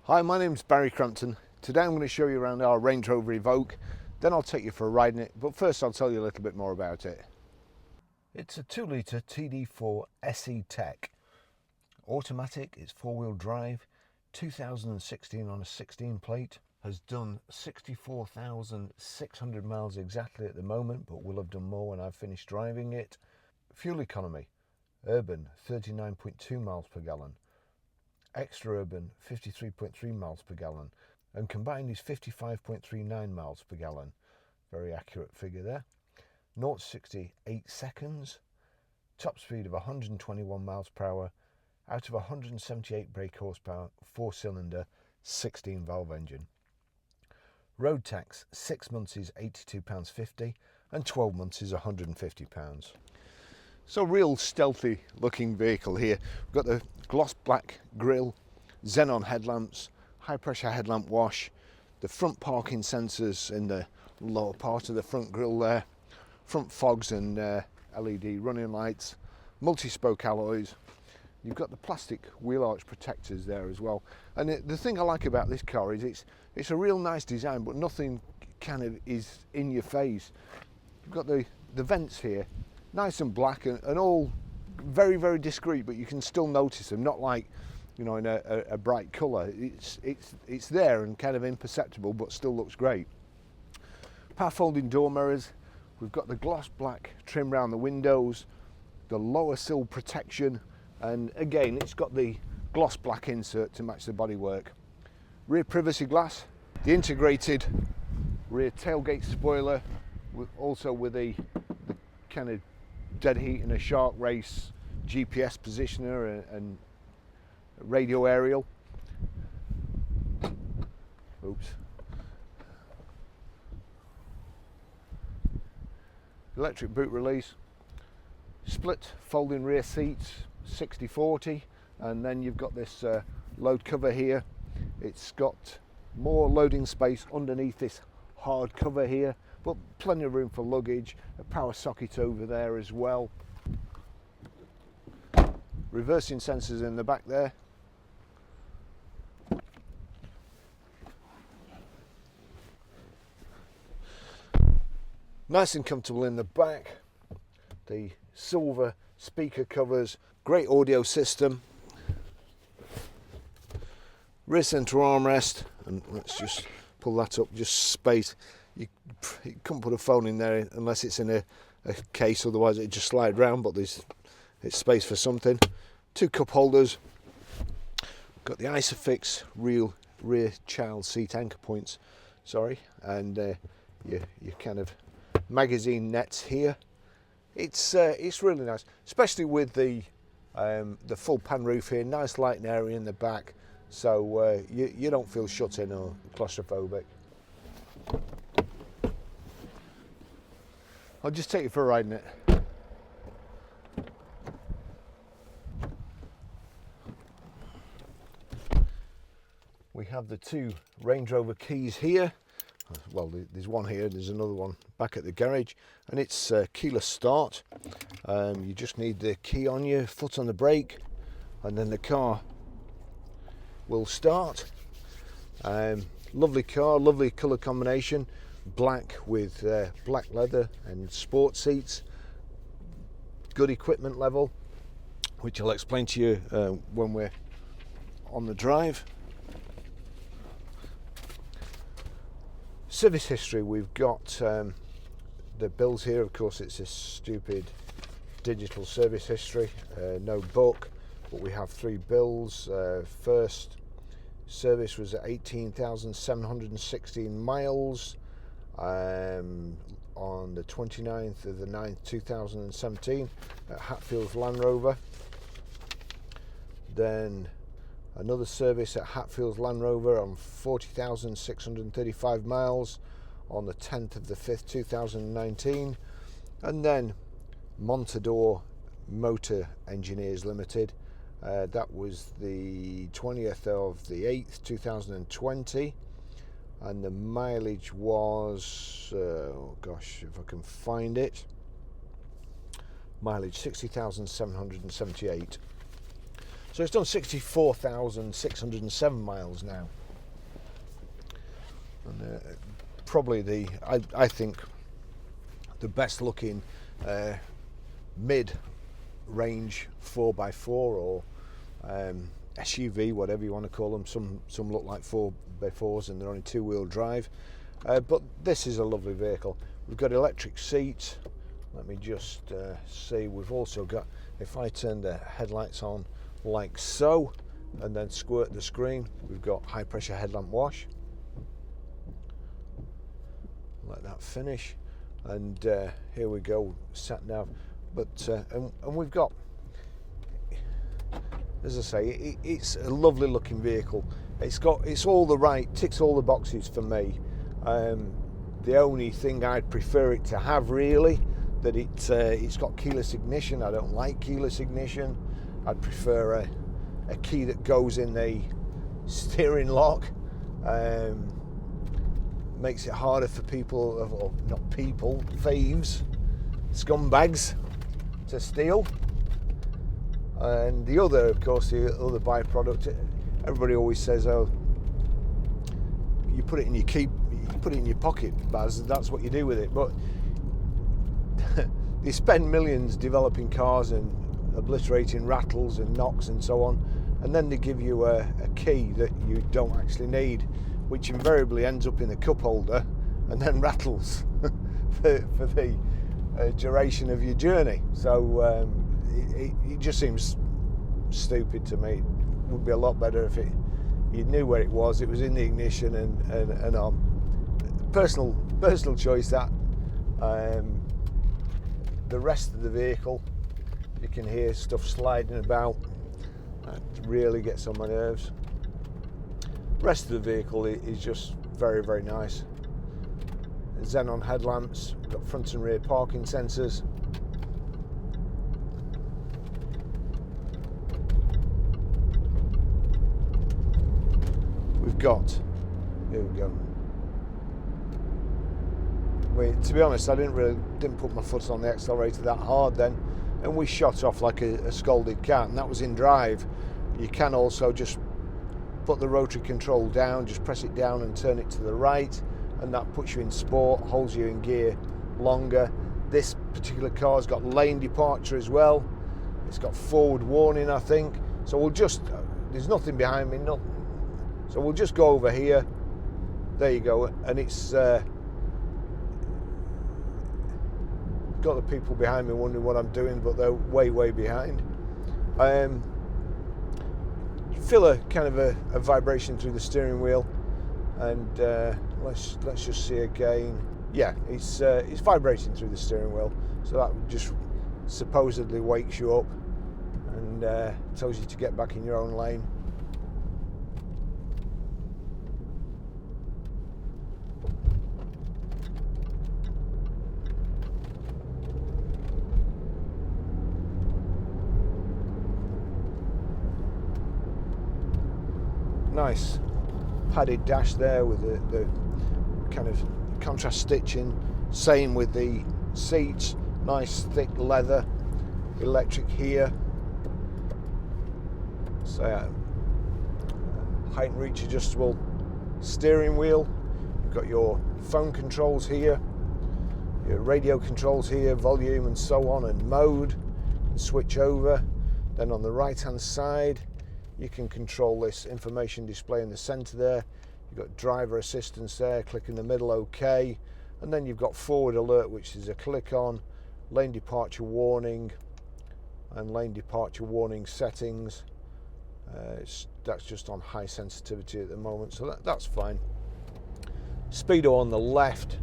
Hi, my name's Barry Crampton. Today I'm going to show you around our Range Rover Evoque, then I'll take you for a ride in it, but first I'll tell you a little bit more about it. It's a 2-litre TD4 SE Tech. Automatic, it's 4-wheel drive, 2016 on a 16 plate, has done 64,600 miles exactly at the moment, but will have done more when I've finished driving it. Fuel economy, urban 39.2 miles per gallon. Extra urban 53.3 miles per gallon, and combined is 55.39 miles per gallon. Very accurate figure there. 0 to 60 8 seconds, top speed of 121 miles per hour, out of 178 brake horsepower, 4-cylinder 16 valve engine. Road tax 6 months is £82.50 and 12 months is £150. So real stealthy looking vehicle here. We've got the gloss black grille, xenon headlamps, high pressure headlamp wash, the front parking sensors in the lower part of the front grille there, front fogs and LED running lights, multi-spoke alloys. You've got the plastic wheel arch protectors there as well. And the thing I like about this car is it's a real nice design, but nothing kind of is in your face. You've got the vents here, nice and black and all very, very discreet, but you can still notice them, not like, you know, in a bright colour. It's there and kind of imperceptible, but still looks great. Power folding door mirrors. We've got the gloss black trim around the windows, the lower sill protection, and again it's got the gloss black insert to match the bodywork. Rear privacy glass, the integrated rear tailgate spoiler, also with the kind of dead heat and a shark race GPS positioner and radio aerial. Oops. Electric boot release, split folding rear seats, 60/40, and then you've got this load cover here. It's got more loading space underneath this hard cover here, but plenty of room for luggage, a power socket over there as well. Reversing sensors in the back there. Nice and comfortable in the back. The silver speaker covers, great audio system. Rear center armrest, and let's just pull that up, just space. You couldn't put a phone in there unless it's in a case, otherwise it'd just slide around, but it's space for something. 2 cup holders. Got the Isofix rear child seat anchor points, sorry, and your kind of magazine nets here. It's really nice, especially with the full pan roof here. Nice lighting area in the back, so you don't feel shut in or claustrophobic. I'll just take you for a ride in it. We have the 2 Range Rover keys here. Well, there's one here, there's another one back at the garage, and it's keyless start. You just need the key on your foot on the brake, and then the car will start. Lovely car, lovely colour combination, black with black leather and sport seats. Good equipment level, which I'll explain to you when we're on the drive. Service history, we've got the bills here. Of course, it's a stupid digital service history, no book, but we have 3 bills. First service was at 18,716 miles on the 29th of the 9th 2017 at Hatfield Land Rover. Then another service at Hatfield Land Rover on 40,635 miles on the 10th of the 5th 2019, and then Montador Motor Engineers Limited, that was the 20th of the 8th 2020, and the mileage was oh gosh, if I can find it, mileage 60,778. So it's done 64,607 miles now. And probably I think the best looking mid-range 4x4 or SUV, whatever you want to call them. Some look like 4x4s and they're only two-wheel drive. But this is a lovely vehicle. We've got electric seats. Let me just see. We've also got, if I turn the headlights on like so and then squirt the screen, we've got high pressure headlamp wash. Let that finish, and here we go, Sat Nav. But and we've got, as I say, it's a lovely looking vehicle. Ticks all the boxes for me. The only thing I'd prefer it to have, really, that it's got keyless ignition. I don't like keyless ignition. I'd prefer a key that goes in the steering lock. Makes it harder for people, or not people, thieves, scumbags, to steal. And the other, of course, the other byproduct, everybody always says, oh, you put it in your pocket, Baz, that's what you do with it. But they spend millions developing cars and obliterating rattles and knocks and so on, and then they give you a key that you don't actually need, which invariably ends up in the cup holder and then rattles for the duration of your journey. So it just seems stupid to me. It would be a lot better if you knew where it was in the ignition and on. Personal choice that. The rest of the vehicle, you can hear stuff sliding about. That really gets on my nerves. Rest of the vehicle is just very, very nice. Xenon headlamps, got front and rear parking sensors. We've got, here we go. To be honest, I didn't put my foot on the accelerator that hard then, and we shot off like a scolded cat, and that was in drive. You can also just put the rotary control down, just press it down and turn it to the right, and that puts you in sport, holds you in gear longer. This particular car's got lane departure as well. It's got forward warning, I think. So we'll just, there's nothing behind me, so we'll just go over here. There you go, and it's got the people behind me wondering what I'm doing, but they're way behind. Feel a kind of a vibration through the steering wheel, and let's just see again. Yeah, it's vibrating through the steering wheel, so that just supposedly wakes you up and tells you to get back in your own lane. Nice padded dash there with the kind of contrast stitching. Same with the seats, nice thick leather, electric here. So height and reach adjustable steering wheel. You've got your phone controls here, your radio controls here, volume and so on, and mode, and switch over. Then on the right hand side you can control this information display in the center there. You've got driver assistance there, click in the middle, OK, and then you've got forward alert, which is a click on, lane departure warning, and lane departure warning settings. That's just on high sensitivity at the moment, so that's fine. Speedo on the left,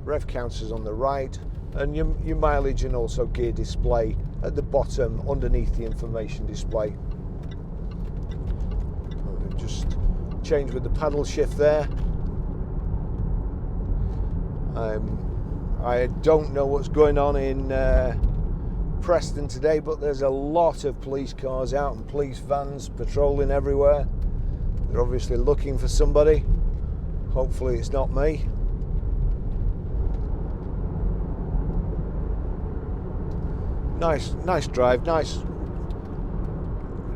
rev counters on the right, and your mileage and also gear display at the bottom underneath the information display. Just change with the paddle shift there. I don't know what's going on in Preston today, but there's a lot of police cars out and police vans patrolling everywhere. They're obviously looking for somebody. Hopefully it's not me. Nice drive, nice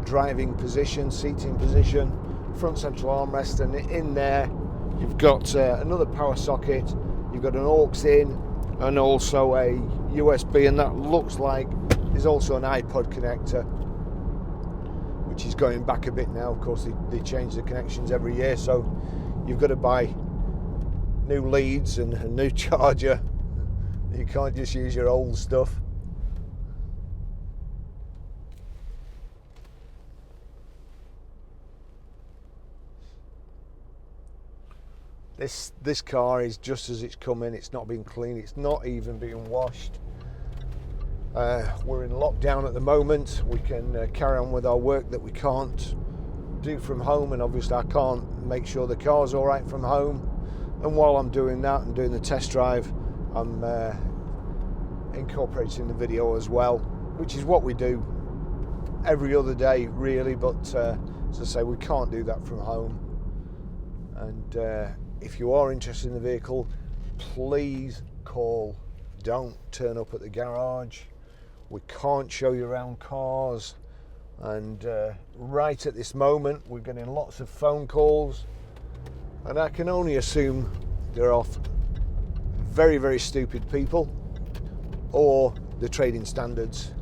driving position, seating position, front central armrest, and in there you've got another power socket, you've got an aux in, and also a USB, and that looks like there's also an iPod connector, which is going back a bit now. Of course, they change the connections every year, so you've got to buy new leads and a new charger. You can't just use your old stuff. This car is just as it's coming. It's not been cleaned. It's not even being washed. We're in lockdown at the moment. We can carry on with our work that we can't do from home, and obviously I can't make sure the car's all right from home. And while I'm doing that and doing the test drive, I'm incorporating the video as well, which is what we do every other day really, but as I say, we can't do that from home. And if you are interested in the vehicle, please call. Don't turn up at the garage. We can't show you around cars. And right at this moment, we're getting lots of phone calls, and I can only assume they're off very, very stupid people, or the trading standards,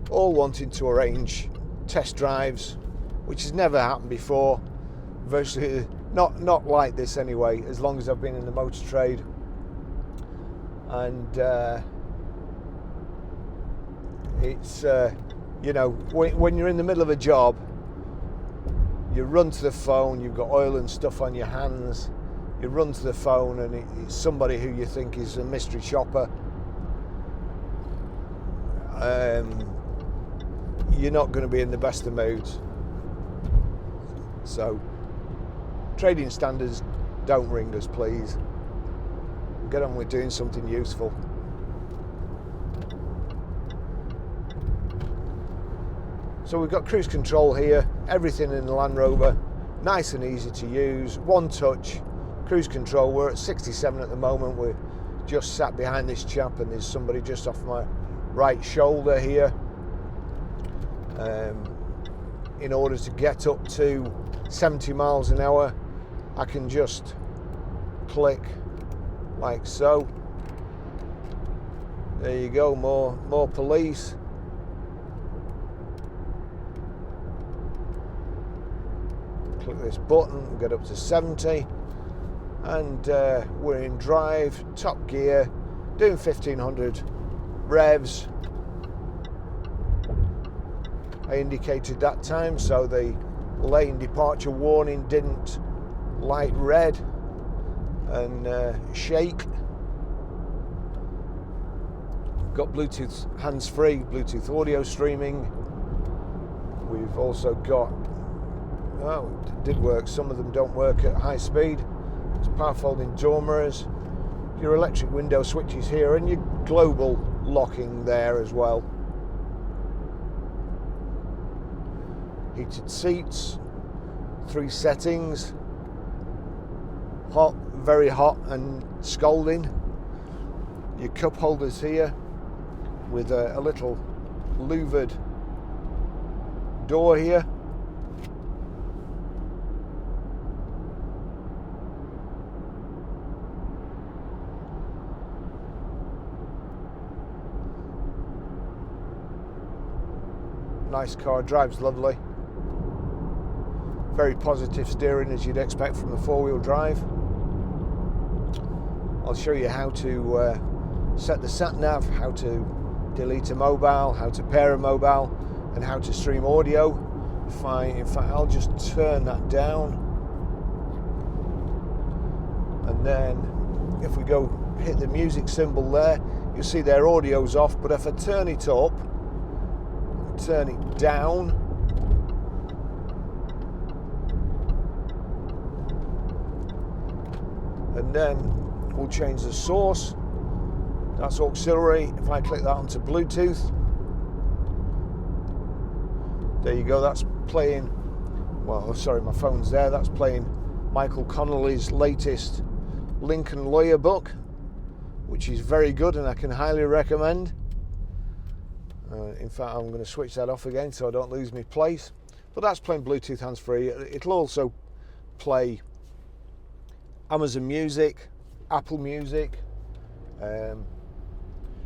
all wanting to arrange test drives, which has never happened before. Virtually not like this anyway, as long as I've been in the motor trade. And it's you know, when you're in the middle of a job, you run to the phone, you've got oil and stuff on your hands, you run to the phone, and it's somebody who you think is a mystery shopper. You're not going to be in the best of moods. So trading standards, don't ring us, please. Get on with doing something useful. So we've got cruise control here, everything in the Land Rover, nice and easy to use, one touch cruise control. We're at 67 at the moment. We're just sat behind this chap, and there's somebody just off my right shoulder here. In order to get up to 70 miles an hour, I can just click like so. There you go, more police. Click this button, get up to 70, and we're in drive, top gear, doing 1500 revs. I indicated that time, so the lane departure warning didn't light red and shake. Got Bluetooth hands-free, Bluetooth audio streaming. We've also got, oh, it did work, some of them don't work at high speed. It's power folding door mirrors, your electric window switches here, and your global locking there as well. Heated seats, 3 settings, hot, very hot and scalding. Your cup holders here with a little louvered door here. Nice car, drives lovely. Very positive steering, as you'd expect from a 4-wheel drive. I'll show you how to set the Sat Nav, how to delete a mobile, how to pair a mobile, and how to stream audio. In fact, I'll just turn that down, and then if we go hit the music symbol there, you'll see their audio's off. But if I turn it up, turn it down, and then we'll change the source. That's auxiliary. If I click that onto Bluetooth, there you go, that's playing, well, sorry, my phone's there, that's playing Michael Connolly's latest Lincoln Lawyer book, which is very good and I can highly recommend. In fact, I'm going to switch that off again so I don't lose my place. But that's playing Bluetooth hands-free. It'll also play Amazon Music, Apple Music,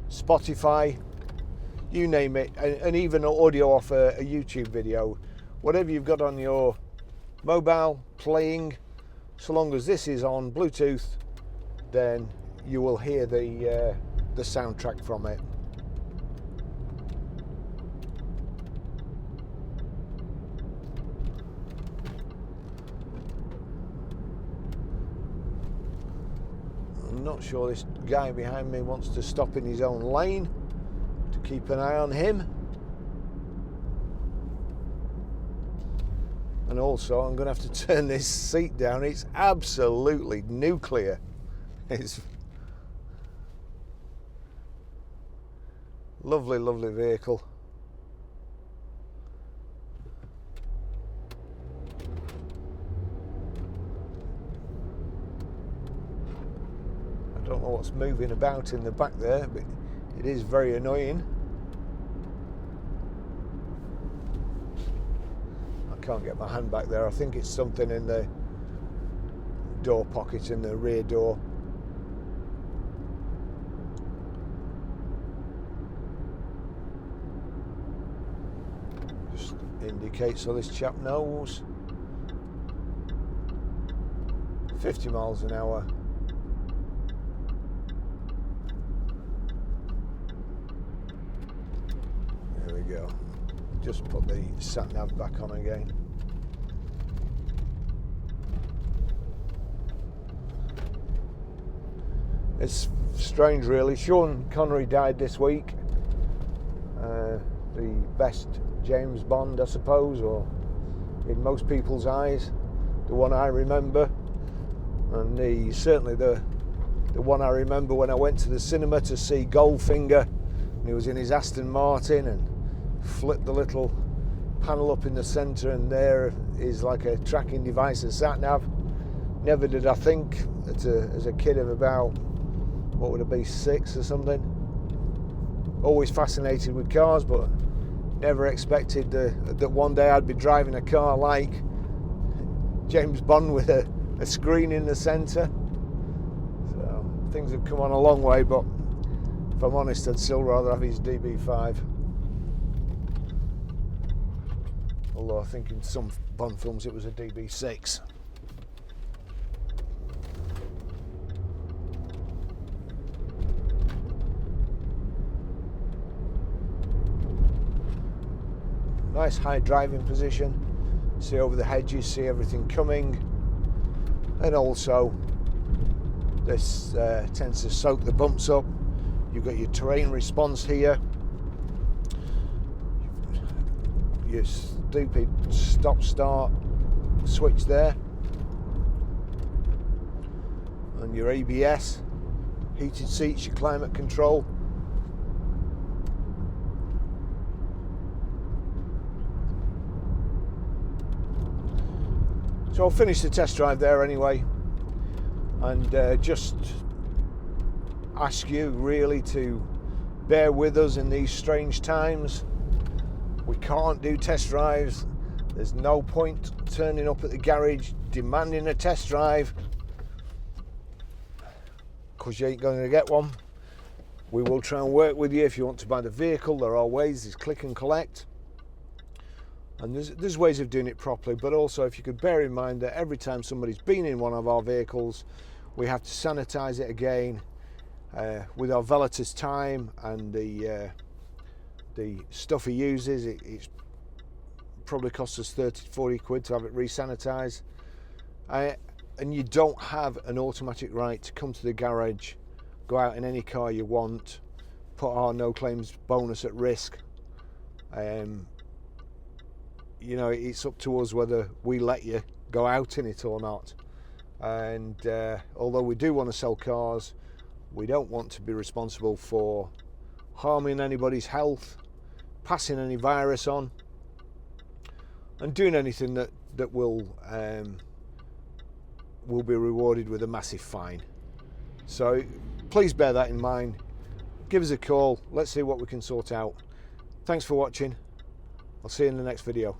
Spotify, you name it, and even audio off a YouTube video. Whatever you've got on your mobile playing, so long as this is on Bluetooth, then you will hear the soundtrack from it. I'm not sure this guy behind me wants to stop in his own lane, to keep an eye on him. And also I'm going to have to turn this seat down. It's absolutely nuclear. It's lovely, lovely vehicle. I don't know what's moving about in the back there, but it is very annoying. I can't get my hand back there. I think it's something in the door pocket in the rear door. Just indicates so this chap knows. 50 miles an hour. There we go. Just put the Sat Nav back on again. It's strange really. Sean Connery died this week. The best James Bond, I suppose, or in most people's eyes, the one I remember. And certainly the one I remember when I went to the cinema to see Goldfinger, and he was in his Aston Martin and flipped the little panel up in the centre, and there is like a tracking device, a Sat Nav. Never did I think as a kid of about, what would it be, 6 or something. Always fascinated with cars, but never expected that one day I'd be driving a car like James Bond with a screen in the centre. So things have come on a long way, but if I'm honest, I'd still rather have his DB5. Although I think in some Bond films it was a DB6. Nice high driving position. See over the hedges, see everything coming. And also, this tends to soak the bumps up. You've got your terrain response here. Your stupid stop-start switch there. And your ABS, heated seats, your climate control. So I'll finish the test drive there anyway, and just ask you really to bear with us in these strange times. We can't do test drives. There's no point turning up at the garage demanding a test drive, because you ain't going to get one. We will try and work with you if you want to buy the vehicle. There are ways. There's click and collect. And there's ways of doing it properly, but also if you could bear in mind that every time somebody's been in one of our vehicles, we have to sanitize it again with our valeter's time and the stuff he uses. It's probably costs us 30 to 40 quid to have it re-sanitized. And you don't have an automatic right to come to the garage, go out in any car you want, put our no claims bonus at risk. You know, it's up to us whether we let you go out in it or not. And although we do want to sell cars, we don't want to be responsible for harming anybody's health, passing any virus on, and doing anything that will be rewarded with a massive fine. So please bear that in mind. Give us a call. Let's see what we can sort out. Thanks for watching. I'll see you in the next video.